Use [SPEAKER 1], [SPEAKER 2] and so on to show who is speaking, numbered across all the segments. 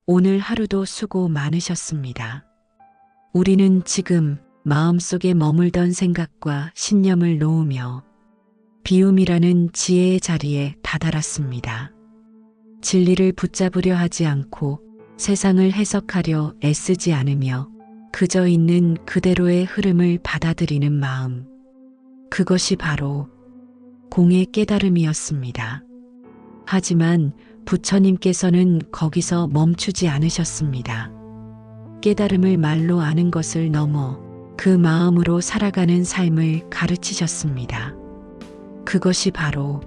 [SPEAKER 1] 오늘 하루도 수고 많으셨습니다. 우리는 지금 마음속에 머물던 생각과 신념을 놓으며 비움이라는 지혜의 자리에 다다랐습니다. 진리를 붙잡으려 하지 않고 세상을 해석하려 애쓰지 않으며 그저 있는 그대로의 흐름을 받아들이는 마음. 그것이 바로 공의 깨달음이었습니다. 하지만 부처님께서는 거기서 멈추지 않으셨습니다. 깨달음을 말로 아는 것을 넘어 그 마음으로 살아가는 삶을 가르치셨습니다. 그것이 바로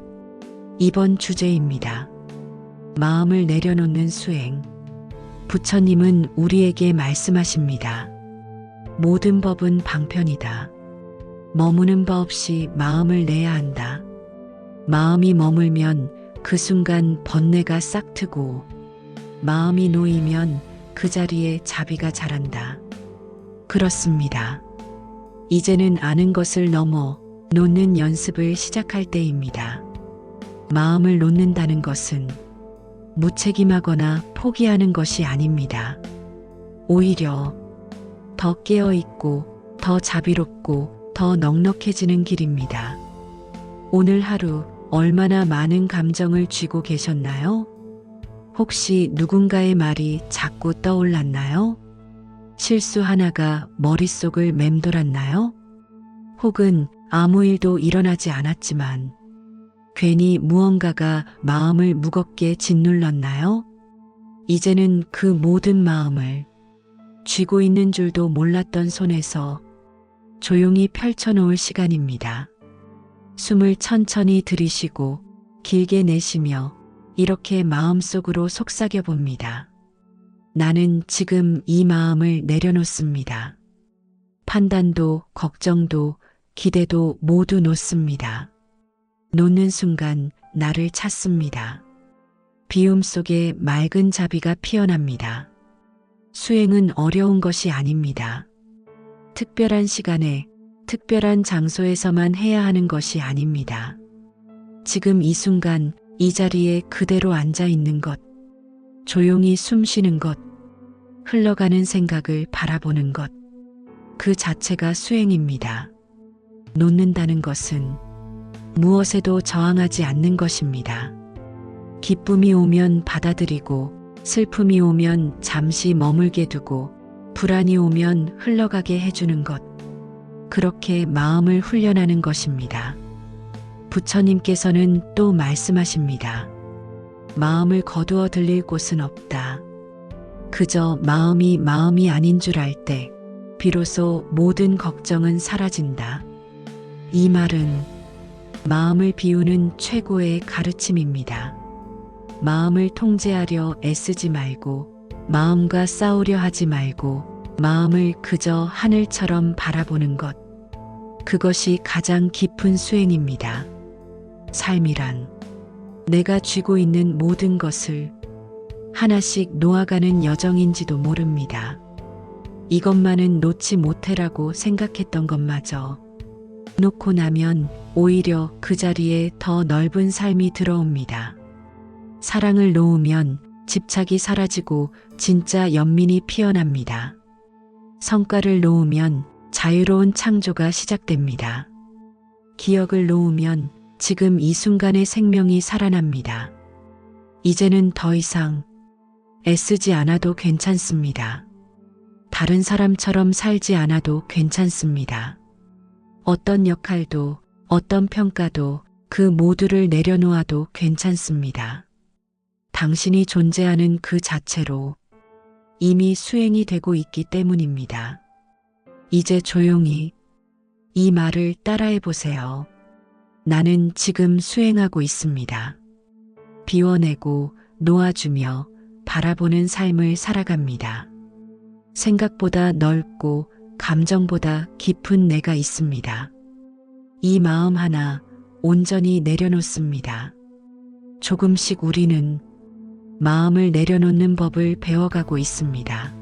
[SPEAKER 1] 이번 주제입니다. 마음을 내려놓는 수행. 부처님은 우리에게 말씀하십니다. 모든 법은 방편이다. 머무는 바 없이 마음을 내야 한다. 마음이 머물면 그 순간 번뇌가 싹트고 마음이 놓이면 그 자리에 자비가 자란다. 그렇습니다. 이제는 아는 것을 넘어 놓는 연습을 시작할 때입니다. 마음을 놓는다는 것은 무책임하거나 포기하는 것이 아닙니다. 오히려 더 깨어있고 더 자비롭고 더 넉넉해지는 길입니다. 오늘 하루 얼마나 많은 감정을 쥐고 계셨나요? 혹시 누군가의 말이 자꾸 떠올랐나요? 실수 하나가 머릿속을 맴돌았나요? 혹은 아무 일도 일어나지 않았지만 괜히 무언가가 마음을 무겁게 짓눌렀나요? 이제는 그 모든 마음을 쥐고 있는 줄도 몰랐던 손에서 조용히 펼쳐놓을 시간입니다. 숨을 천천히 들이쉬고 길게 내쉬며 이렇게 마음속으로 속삭여 봅니다. 나는 지금 이 마음을 내려놓습니다. 판단도, 걱정도, 기대도 모두 놓습니다. 놓는 순간 나를 찾습니다. 비움 속에 맑은 자비가 피어납니다. 수행은 어려운 것이 아닙니다. 특별한 시간에 특별한 장소에서만 해야 하는 것이 아닙니다. 지금 이 순간 이 자리에 그대로 앉아 있는 것, 조용히 숨 쉬는 것, 흘러가는 생각을 바라보는 것, 그 자체가 수행입니다. 놓는다는 것은 무엇에도 저항하지 않는 것입니다. 기쁨이 오면 받아들이고, 슬픔이 오면 잠시 머물게 두고, 불안이 오면 흘러가게 해주는 것, 그렇게 마음을 훈련하는 것입니다. 부처님께서는 또 말씀하십니다. 마음을 거두어 들릴 곳은 없다. 그저 마음이 아닌 줄 알 때 비로소 모든 걱정은 사라진다. 이 말은 마음을 비우는 최고의 가르침입니다. 마음을 통제하려 애쓰지 말고, 마음과 싸우려 하지 말고, 마음을 그저 하늘처럼 바라보는 것. 그것이 가장 깊은 수행입니다. 삶이란 내가 쥐고 있는 모든 것을 하나씩 놓아가는 여정인지도 모릅니다. 이것만은 놓지 못해라고 생각했던 것마저 놓고 나면 오히려 그 자리에 더 넓은 삶이 들어옵니다. 사랑을 놓으면 집착이 사라지고 진짜 연민이 피어납니다. 성과를 놓으면 자유로운 창조가 시작됩니다. 기억을 놓으면 지금 이 순간의 생명이 살아납니다. 이제는 더 이상 애쓰지 않아도 괜찮습니다. 다른 사람처럼 살지 않아도 괜찮습니다. 어떤 역할도, 어떤 평가도 그 모두를 내려놓아도 괜찮습니다. 당신이 존재하는 그 자체로 이미 수행이 되고 있기 때문입니다. 이제 조용히 이 말을 따라해 보세요. 나는 지금 수행하고 있습니다. 비워내고 놓아주며 바라보는 삶을 살아갑니다. 생각보다 넓고 감정보다 깊은 내가 있습니다. 이 마음 하나 온전히 내려놓습니다. 조금씩 우리는 마음을 내려놓는 법을 배워가고 있습니다.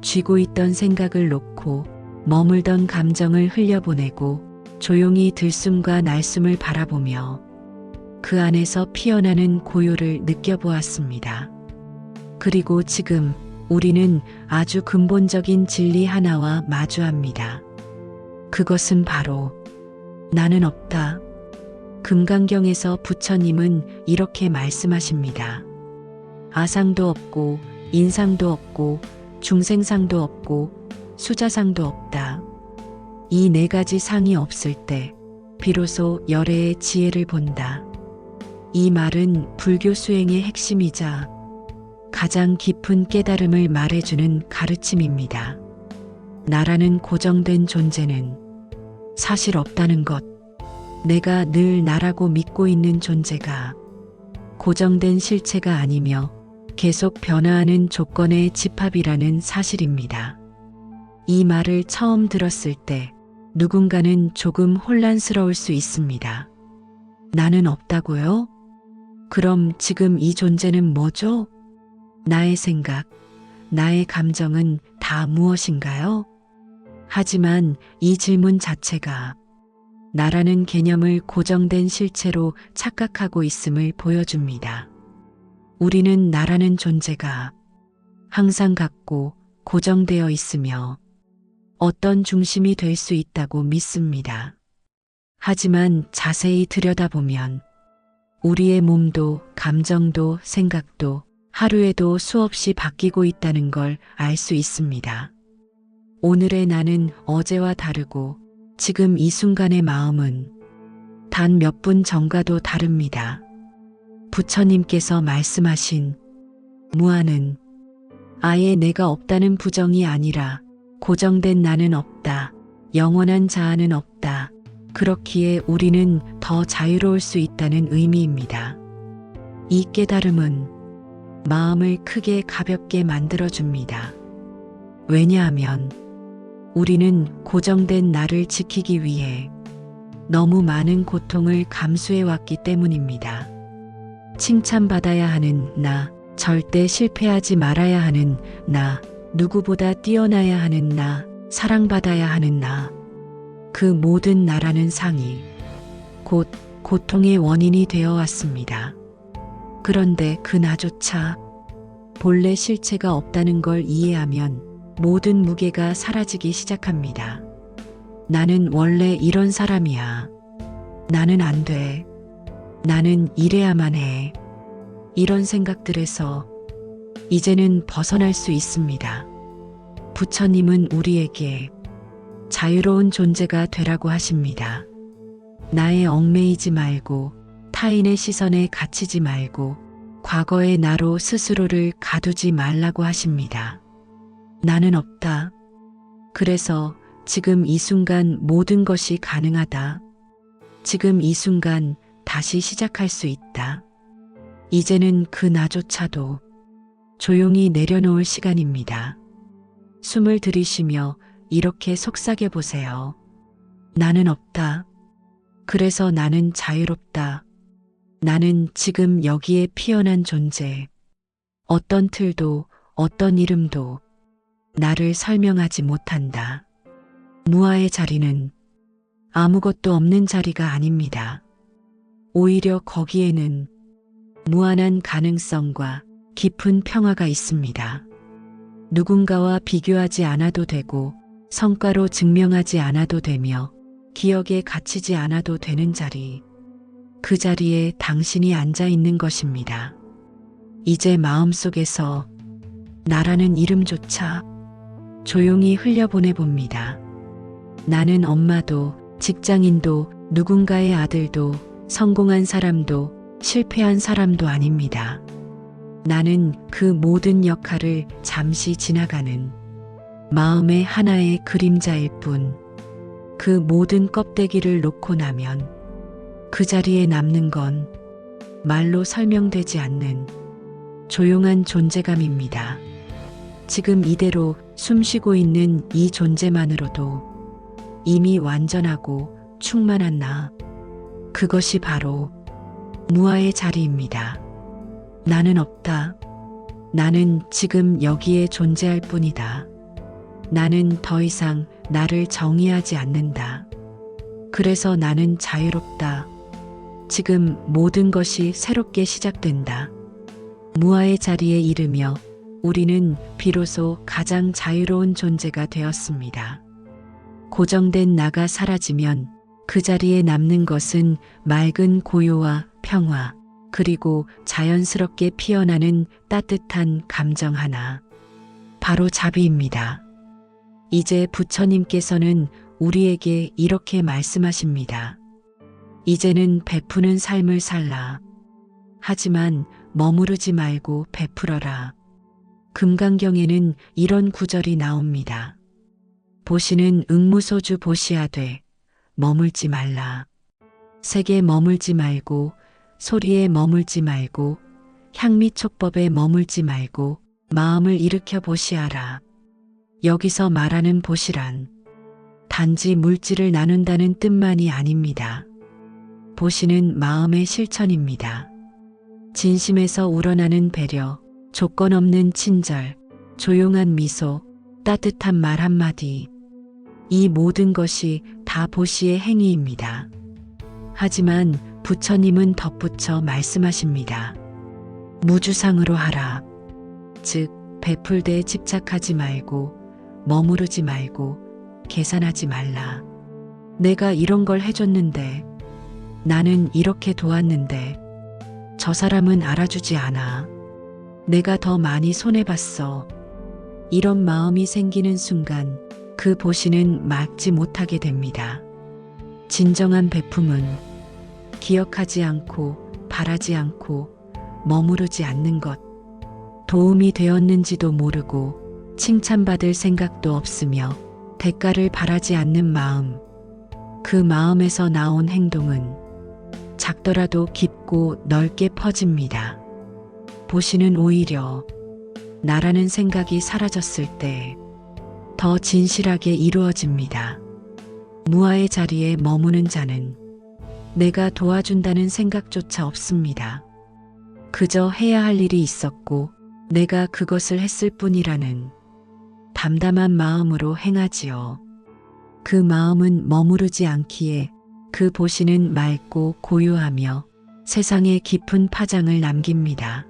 [SPEAKER 1] 쥐고 있던 생각을 놓고 머물던 감정을 흘려보내고 조용히 들숨과 날숨을 바라보며 그 안에서 피어나는 고요를 느껴보았습니다. 그리고 지금 우리는 아주 근본적인 진리 하나와 마주합니다. 그것은 바로 나는 없다. 금강경에서 부처님은 이렇게 말씀하십니다. 아상도 없고 인상도 없고 중생상도 없고 수자상도 없다. 이 네 가지 상이 없을 때 비로소 열애의 지혜를 본다. 이 말은 불교 수행의 핵심이자 가장 깊은 깨달음을 말해주는 가르침입니다. 나라는 고정된 존재는 사실 없다는 것. 내가 늘 나라고 믿고 있는 존재가 고정된 실체가 아니며 계속 변화하는 조건의 집합이라는 사실입니다. 이 말을 처음 들었을 때 누군가는 조금 혼란스러울 수 있습니다. 나는 없다고요? 그럼 지금 이 존재는 뭐죠? 나의 생각, 나의 감정은 다 무엇인가요? 하지만 이 질문 자체가 나라는 개념을 고정된 실체로 착각하고 있음을 보여줍니다. 우리는 나라는 존재가 항상 같고 고정되어 있으며 어떤 중심이 될 수 있다고 믿습니다. 하지만 자세히 들여다보면 우리의 몸도 감정도 생각도 하루에도 수없이 바뀌고 있다는 걸 알 수 있습니다. 오늘의 나는 어제와 다르고 지금 이 순간의 마음은 단 몇 분 전과도 다릅니다. 부처님께서 말씀하신 무아는 아예 내가 없다는 부정이 아니라 고정된 나는 없다, 영원한 자아는 없다. 그렇기에 우리는 더 자유로울 수 있다는 의미입니다. 이 깨달음은 마음을 크게 가볍게 만들어줍니다. 왜냐하면 우리는 고정된 나를 지키기 위해 너무 많은 고통을 감수해왔기 때문입니다. 칭찬받아야 하는 나, 절대 실패하지 말아야 하는 나, 누구보다 뛰어나야 하는 나, 사랑받아야 하는 나. 그 모든 나라는 상이 곧 고통의 원인이 되어 왔습니다. 그런데 그 나조차 본래 실체가 없다는 걸 이해하면 모든 무게가 사라지기 시작합니다. 나는 원래 이런 사람이야. 나는 안 돼. 나는 이래야만 해. 이런 생각들에서 이제는 벗어날 수 있습니다. 부처님은 우리에게 자유로운 존재가 되라고 하십니다. 나에 얽매이지 말고 타인의 시선에 갇히지 말고 과거의 나로 스스로를 가두지 말라고 하십니다. 나는 없다. 그래서 지금 이 순간 모든 것이 가능하다. 지금 이 순간 다시 시작할 수 있다. 이제는 그 나조차도 조용히 내려놓을 시간입니다. 숨을 들이쉬며 이렇게 속삭여 보세요. 나는 없다. 그래서 나는 자유롭다. 나는 지금 여기에 피어난 존재. 어떤 틀도 어떤 이름도 나를 설명하지 못한다. 무아의 자리는 아무것도 없는 자리가 아닙니다. 오히려 거기에는 무한한 가능성과 깊은 평화가 있습니다. 누군가와 비교하지 않아도 되고 성과로 증명하지 않아도 되며 기억에 갇히지 않아도 되는 자리. 그 자리에 당신이 앉아 있는 것입니다. 이제 마음속에서 나라는 이름조차 조용히 흘려보내 봅니다. 나는 엄마도 직장인도 누군가의 아들도 성공한 사람도 실패한 사람도 아닙니다. 나는 그 모든 역할을 잠시 지나가는 마음의 하나의 그림자일 뿐. 그 모든 껍데기를 놓고 나면 그 자리에 남는 건 말로 설명되지 않는 조용한 존재감입니다. 지금 이대로 숨쉬고 있는 이 존재만으로도 이미 완전하고 충만한 나. 그것이 바로 무아의 자리입니다. 나는 없다. 나는 지금 여기에 존재할 뿐이다. 나는 더 이상 나를 정의하지 않는다. 그래서 나는 자유롭다. 지금 모든 것이 새롭게 시작된다. 무아의 자리에 이르며 우리는 비로소 가장 자유로운 존재가 되었습니다. 고정된 나가 사라지면 그 자리에 남는 것은 맑은 고요와 평화, 그리고 자연스럽게 피어나는 따뜻한 감정 하나. 바로 자비입니다. 이제 부처님께서는 우리에게 이렇게 말씀하십니다. 이제는 베푸는 삶을 살라. 하지만 머무르지 말고 베풀어라. 금강경에는 이런 구절이 나옵니다. 보시는 응무소주 보시하되 머물지 말라. 색에 머물지 말고 소리에 머물지 말고 향미 촉법에 머물지 말고 마음을 일으켜 보시하라. 여기서 말하는 보시란 단지 물질을 나눈다는 뜻만이 아닙니다. 보시는 마음의 실천입니다. 진심에서 우러나는 배려, 조건 없는 친절, 조용한 미소, 따뜻한 말 한마디. 이 모든 것이 다 보시의 행위입니다. 하지만 부처님은 덧붙여 말씀하십니다. 무주상으로 하라. 즉, 베풀 데 집착하지 말고, 머무르지 말고, 계산하지 말라. 내가 이런 걸 해줬는데, 나는 이렇게 도왔는데, 저 사람은 알아주지 않아. 내가 더 많이 손해봤어. 이런 마음이 생기는 순간 그 보시는 막지 못하게 됩니다. 진정한 베품은 기억하지 않고 바라지 않고 머무르지 않는 것. 도움이 되었는지도 모르고 칭찬받을 생각도 없으며 대가를 바라지 않는 마음. 그 마음에서 나온 행동은 작더라도 깊고 넓게 퍼집니다. 보시는 오히려 나라는 생각이 사라졌을 때 더 진실하게 이루어집니다. 무아의 자리에 머무는 자는 내가 도와준다는 생각조차 없습니다. 그저 해야 할 일이 있었고 내가 그것을 했을 뿐이라는 담담한 마음으로 행하지요. 그 마음은 머무르지 않기에 그 보시는 맑고 고요하며 세상에 깊은 파장을 남깁니다.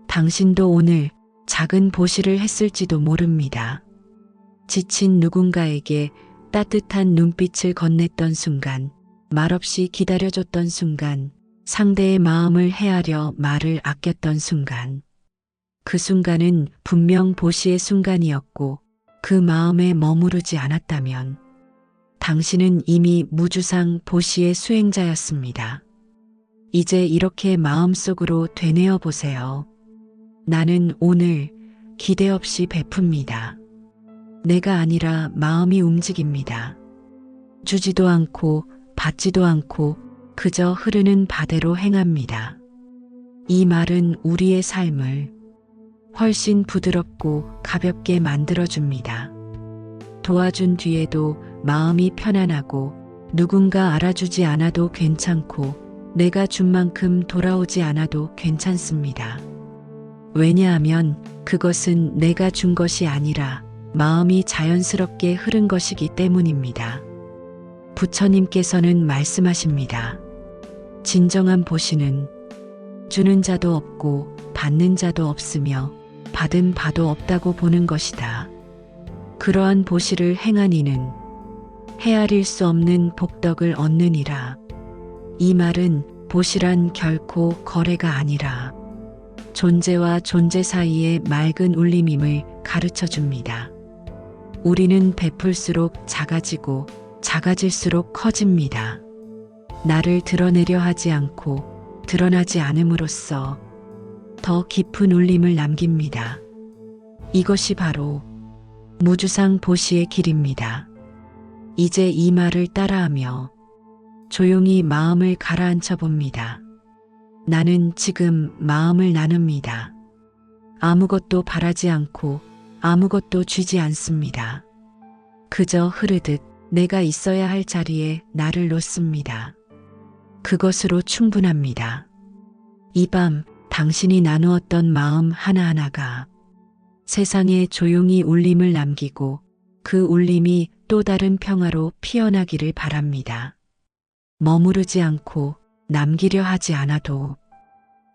[SPEAKER 1] 당신도 오늘 작은 보시를 했을지도 모릅니다. 지친 누군가에게 따뜻한 눈빛을 건넸던 순간, 말없이 기다려줬던 순간, 상대의 마음을 헤아려 말을 아꼈던 순간. 그 순간은 분명 보시의 순간이었고 그 마음에 머무르지 않았다면 당신은 이미 무주상 보시의 수행자였습니다. 이제 이렇게 마음속으로 되뇌어 보세요. 나는 오늘 기대 없이 베풉니다. 내가 아니라 마음이 움직입니다. 주지도 않고 받지도 않고 그저 흐르는 바대로 행합니다. 이 말은 우리의 삶을 훨씬 부드럽고 가볍게 만들어줍니다. 도와준 뒤에도 마음이 편안하고 누군가 알아주지 않아도 괜찮고 내가 준 만큼 돌아오지 않아도 괜찮습니다. 왜냐하면 그것은 내가 준 것이 아니라 마음이 자연스럽게 흐른 것이기 때문입니다. 부처님께서는 말씀하십니다. 진정한 보시는 주는 자도 없고 받는 자도 없으며 받은 바도 없다고 보는 것이다. 그러한 보시를 행한 이는 헤아릴 수 없는 복덕을 얻느니라. 이 말은 보시란 결코 거래가 아니라 존재와 존재 사이의 맑은 울림임을 가르쳐 줍니다. 우리는 베풀수록 작아지고 작아질수록 커집니다. 나를 드러내려 하지 않고 드러나지 않음으로써 더 깊은 울림을 남깁니다. 이것이 바로 무주상 보시의 길입니다. 이제 이 말을 따라하며 조용히 마음을 가라앉혀 봅니다. 나는 지금 마음을 나눕니다. 아무것도 바라지 않고 아무것도 쥐지 않습니다. 그저 흐르듯 내가 있어야 할 자리에 나를 놓습니다. 그것으로 충분합니다. 이 밤 당신이 나누었던 마음 하나하나가 세상에 조용히 울림을 남기고 그 울림이 또 다른 평화로 피어나기를 바랍니다. 머무르지 않고 남기려 하지 않아도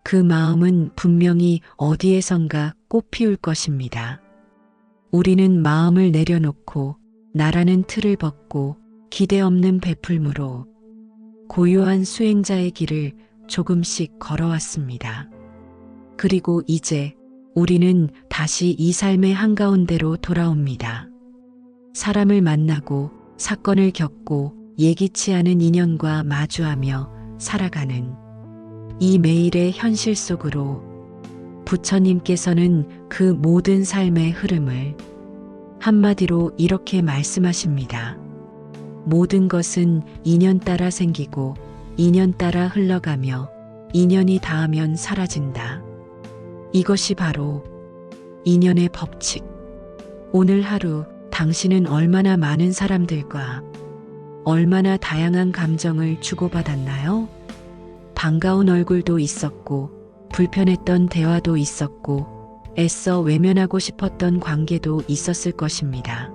[SPEAKER 1] 그 마음은 분명히 어디에선가 꽃 피울 것입니다. 우리는 마음을 내려놓고 나라는 틀을 벗고 기대 없는 베풀므로 고요한 수행자의 길을 조금씩 걸어왔습니다. 그리고 이제 우리는 다시 이 삶의 한가운데로 돌아옵니다. 사람을 만나고 사건을 겪고 예기치 않은 인연과 마주하며 살아가는 이 매일의 현실 속으로 부처님께서는 그 모든 삶의 흐름을 한마디로 이렇게 말씀하십니다. 모든 것은 인연 따라 생기고 인연 따라 흘러가며 인연이 닿으면 사라진다. 이것이 바로 인연의 법칙. 오늘 하루 당신은 얼마나 많은 사람들과 얼마나 다양한 감정을 주고받았나요? 반가운 얼굴도 있었고, 불편했던 대화도 있었고, 애써 외면하고 싶었던 관계도 있었을 것입니다.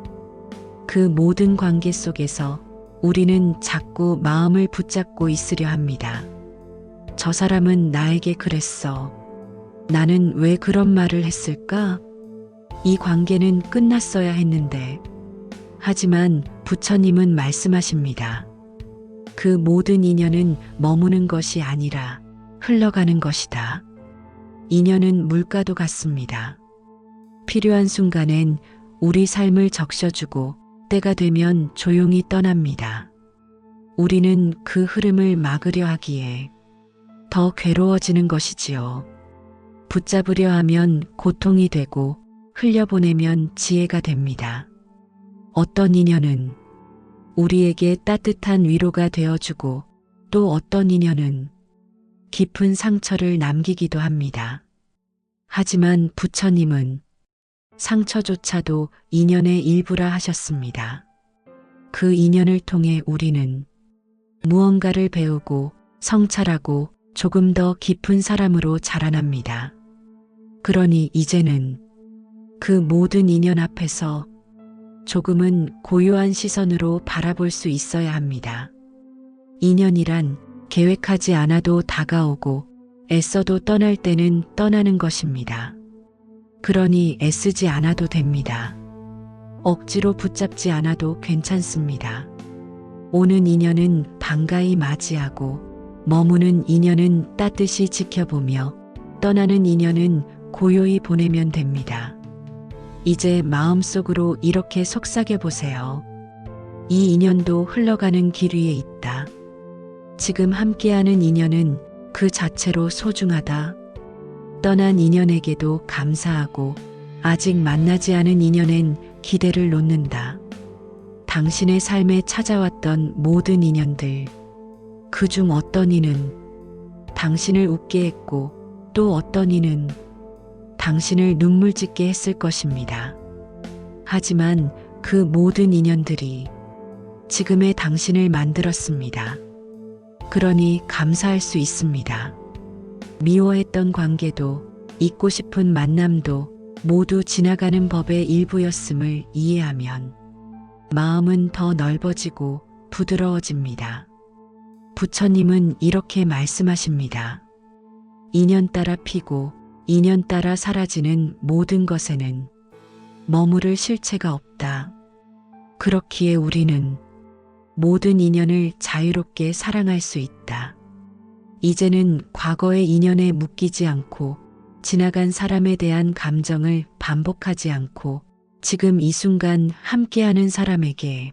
[SPEAKER 1] 그 모든 관계 속에서 우리는 자꾸 마음을 붙잡고 있으려 합니다. 저 사람은 나에게 그랬어. 나는 왜 그런 말을 했을까? 이 관계는 끝났어야 했는데. 하지만 부처님은 말씀하십니다. 그 모든 인연은 머무는 것이 아니라 흘러가는 것이다. 인연은 물과도 같습니다. 필요한 순간엔 우리 삶을 적셔주고 때가 되면 조용히 떠납니다. 우리는 그 흐름을 막으려 하기에 더 괴로워지는 것이지요. 붙잡으려 하면 고통이 되고 흘려보내면 지혜가 됩니다. 어떤 인연은 우리에게 따뜻한 위로가 되어주고 또 어떤 인연은 깊은 상처를 남기기도 합니다. 하지만 부처님은 상처조차도 인연의 일부라 하셨습니다. 그 인연을 통해 우리는 무언가를 배우고 성찰하고 조금 더 깊은 사람으로 자라납니다. 그러니 이제는 그 모든 인연 앞에서 조금은 고요한 시선으로 바라볼 수 있어야 합니다. 인연이란 계획하지 않아도 다가오고 애써도 떠날 때는 떠나는 것입니다. 그러니 애쓰지 않아도 됩니다. 억지로 붙잡지 않아도 괜찮습니다. 오는 인연은 반가이 맞이하고 머무는 인연은 따뜻이 지켜보며 떠나는 인연은 고요히 보내면 됩니다. 이제 마음속으로 이렇게 속삭여 보세요. 이 인연도 흘러가는 길 위에 있다. 지금 함께하는 인연은 그 자체로 소중하다. 떠난 인연에게도 감사하고 아직 만나지 않은 인연엔 기대를 놓는다. 당신의 삶에 찾아왔던 모든 인연들, 그중 어떤 이는 당신을 웃게 했고 또 어떤 이는 당신을 눈물 짓게 했을 것입니다. 하지만 그 모든 인연들이 지금의 당신을 만들었습니다. 그러니 감사할 수 있습니다. 미워했던 관계도 잊고 싶은 만남도 모두 지나가는 법의 일부였음을 이해하면 마음은 더 넓어지고 부드러워집니다. 부처님은 이렇게 말씀하십니다. 인연 따라 피고 인연 따라 사라지는 모든 것에는 머무를 실체가 없다. 그렇기에 우리는 모든 인연을 자유롭게 사랑할 수 있다. 이제는 과거의 인연에 묶이지 않고 지나간 사람에 대한 감정을 반복하지 않고 지금 이 순간 함께하는 사람에게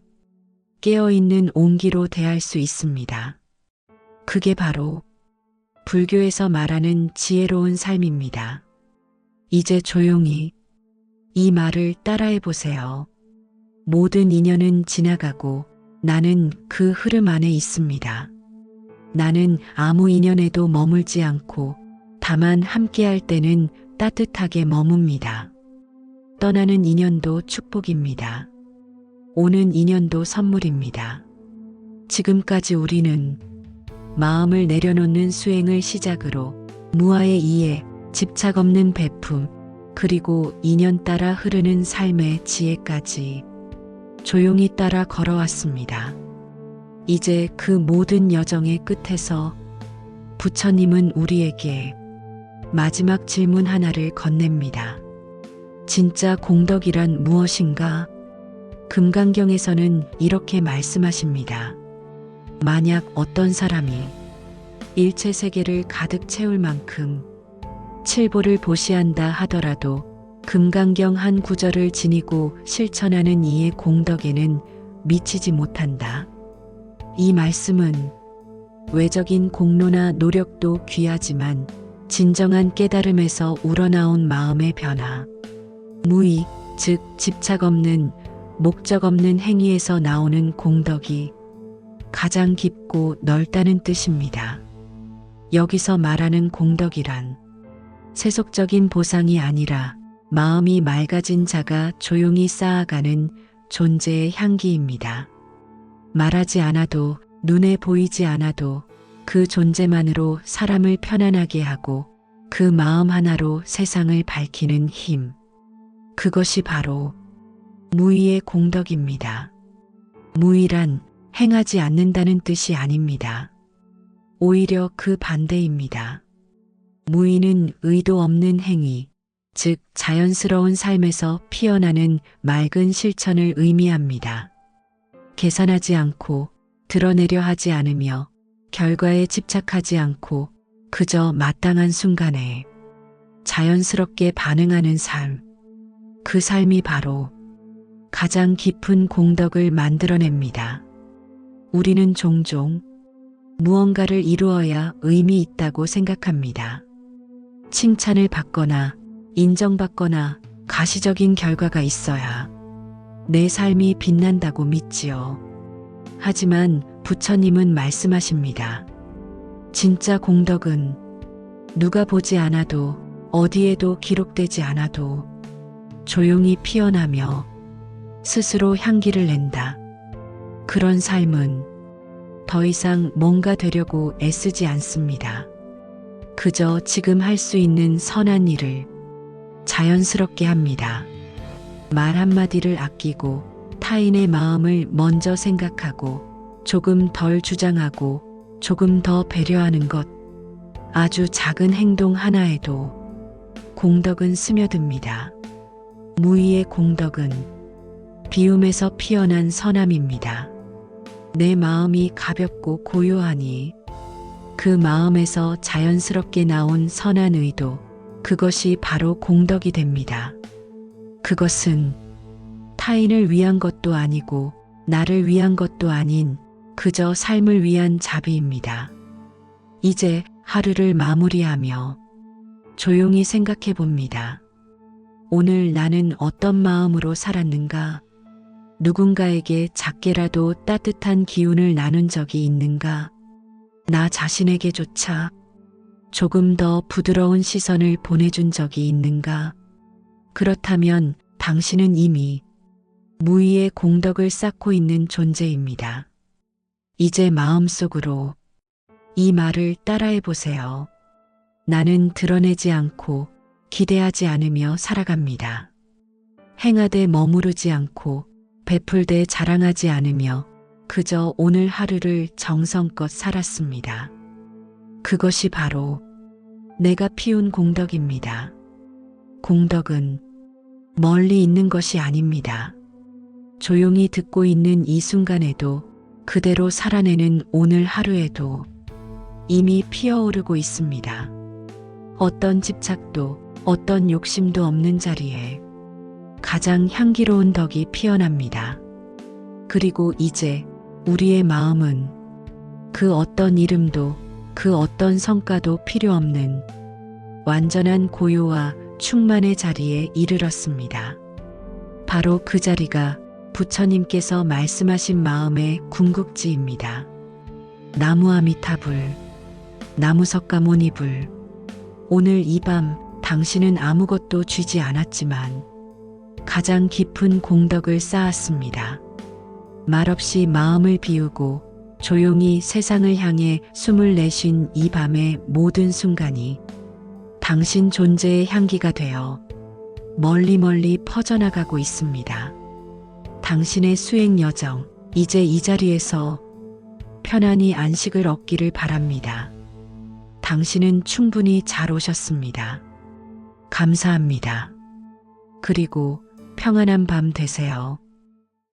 [SPEAKER 1] 깨어있는 온기로 대할 수 있습니다. 그게 바로 불교에서 말하는 지혜로운 삶입니다. 이제 조용히 이 말을 따라해 보세요. 모든 인연은 지나가고 나는 그 흐름 안에 있습니다. 나는 아무 인연에도 머물지 않고 다만 함께할 때는 따뜻하게 머뭅니다. 떠나는 인연도 축복입니다. 오는 인연도 선물입니다. 지금까지 우리는 마음을 내려놓는 수행을 시작으로 무아의 이해, 집착 없는 베품, 그리고 인연 따라 흐르는 삶의 지혜까지 조용히 따라 걸어왔습니다. 이제 그 모든 여정의 끝에서 부처님은 우리에게 마지막 질문 하나를 건넵니다. 진짜 공덕이란 무엇인가? 금강경에서는 이렇게 말씀하십니다. 만약 어떤 사람이 일체 세계를 가득 채울 만큼 칠보를 보시한다 하더라도 금강경 한 구절을 지니고 실천하는 이의 공덕에는 미치지 못한다. 이 말씀은 외적인 공로나 노력도 귀하지만 진정한 깨달음에서 우러나온 마음의 변화, 무의, 즉 집착 없는, 목적 없는 행위에서 나오는 공덕이 가장 깊고 넓다는 뜻입니다. 여기서 말하는 공덕이란 세속적인 보상이 아니라 마음이 맑아진 자가 조용히 쌓아가는 존재의 향기입니다. 말하지 않아도, 눈에 보이지 않아도 그 존재만으로 사람을 편안하게 하고 그 마음 하나로 세상을 밝히는 힘. 그것이 바로 무의의 공덕입니다. 무의란 행하지 않는다는 뜻이 아닙니다. 오히려 그 반대입니다. 무의는 의도 없는 행위, 즉 자연스러운 삶에서 피어나는 맑은 실천을 의미합니다. 계산하지 않고 드러내려 하지 않으며 결과에 집착하지 않고 그저 마땅한 순간에 자연스럽게 반응하는 삶. 그 삶이 바로 가장 깊은 공덕을 만들어냅니다. 우리는 종종 무언가를 이루어야 의미 있다고 생각합니다. 칭찬을 받거나 인정받거나 가시적인 결과가 있어야 내 삶이 빛난다고 믿지요. 하지만 부처님은 말씀하십니다. 진짜 공덕은 누가 보지 않아도 어디에도 기록되지 않아도 조용히 피어나며 스스로 향기를 낸다. 그런 삶은 더 이상 뭔가 되려고 애쓰지 않습니다. 그저 지금 할 수 있는 선한 일을 자연스럽게 합니다. 말 한마디를 아끼고 타인의 마음을 먼저 생각하고 조금 덜 주장하고 조금 더 배려하는 것. 아주 작은 행동 하나에도 공덕은 스며듭니다. 무의의 공덕은 비움에서 피어난 선함입니다. 내 마음이 가볍고 고요하니 그 마음에서 자연스럽게 나온 선한 의도, 그것이 바로 공덕이 됩니다. 그것은 타인을 위한 것도 아니고 나를 위한 것도 아닌 그저 삶을 위한 자비입니다. 이제 하루를 마무리하며 조용히 생각해 봅니다. 오늘 나는 어떤 마음으로 살았는가? 누군가에게 작게라도 따뜻한 기운을 나눈 적이 있는가? 나 자신에게조차 조금 더 부드러운 시선을 보내준 적이 있는가? 그렇다면 당신은 이미 무의의 공덕을 쌓고 있는 존재입니다. 이제 마음속으로 이 말을 따라해 보세요. 나는 드러내지 않고 기대하지 않으며 살아갑니다. 행하되 머무르지 않고 베풀되 자랑하지 않으며 그저 오늘 하루를 정성껏 살았습니다. 그것이 바로 내가 피운 공덕입니다. 공덕은 멀리 있는 것이 아닙니다. 조용히 듣고 있는 이 순간에도 그대로 살아내는 오늘 하루에도 이미 피어오르고 있습니다. 어떤 집착도 어떤 욕심도 없는 자리에 가장 향기로운 덕이 피어납니다. 그리고 이제 우리의 마음은 그 어떤 이름도 그 어떤 성과도 필요 없는 완전한 고요와 충만의 자리에 이르렀습니다. 바로 그 자리가 부처님께서 말씀하신 마음의 궁극지입니다. 나무아미타불, 나무석가모니불. 오늘 이 밤 당신은 아무것도 쥐지 않았지만 가장 깊은 공덕을 쌓았습니다. 말없이 마음을 비우고 조용히 세상을 향해 숨을 내쉰 이 밤의 모든 순간이 당신 존재의 향기가 되어 멀리 멀리 퍼져나가고 있습니다. 당신의 수행 여정, 이제 이 자리에서 편안히 안식을 얻기를 바랍니다. 당신은 충분히 잘 오셨습니다. 감사합니다. 그리고 평안한 밤 되세요.